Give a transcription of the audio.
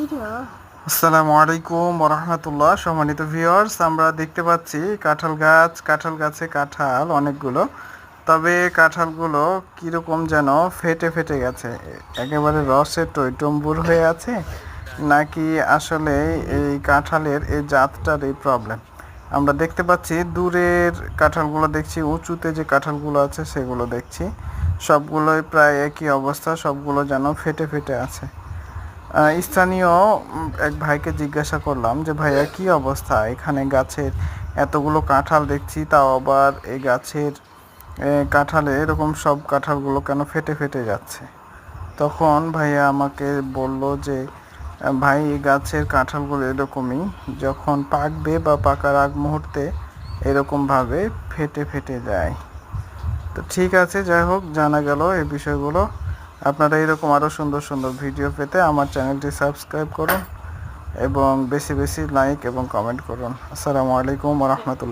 আসসালামু আলাইকুম ওয়া রাহমাতুল্লাহ। সম্মানিত ভিউয়ার্স, আমরা দেখতে পাচ্ছি কাঁঠাল গাছে কাঁঠাল অনেকগুলো। তবে কাঁঠালগুলো কীরকম যেন ফেটে ফেটে গেছে, একেবারে রসে টইটম্বুর হয়ে আছে, নাকি আসলে এই কাঁঠালের এই জাতটার এই প্রবলেম। আমরা দেখতে পাচ্ছি দূরের কাঁঠালগুলো দেখছি, উঁচুতে যে কাঁঠালগুলো আছে সেগুলো দেখছি, সবগুলোই প্রায় একই অবস্থা, সবগুলো যেন ফেটে ফেটে আছে। স্থানীয় এক ভাইকে জিজ্ঞাসা করলাম যে ভাইয়া কী অবস্থা, এখানে গাছের এতগুলো কাঁঠাল দেখছি, তাও আবার এই গাছের কাঁঠালে এরকম সব কাঁঠালগুলো কেন ফেটে ফেটে যাচ্ছে। তখন ভাইয়া আমাকে বলল যে ভাই, এই গাছের কাঁঠালগুলো এরকমই, যখন পাকবে বা পাকার আগ মুহূর্তে এরকমভাবে ফেটে ফেটে যায়। তো ঠিক আছে, যাই হোক, জানা গেল এই বিষয়গুলো। আপনারা এরকম আরও সুন্দর সুন্দর ভিডিও পেতে আমার চ্যানেলটি সাবস্ক্রাইব করুন এবং বেশি বেশি লাইক এবং কমেন্ট করুন। আসসালামু আলাইকুম ওয়া রাহমাতুল্লাহ।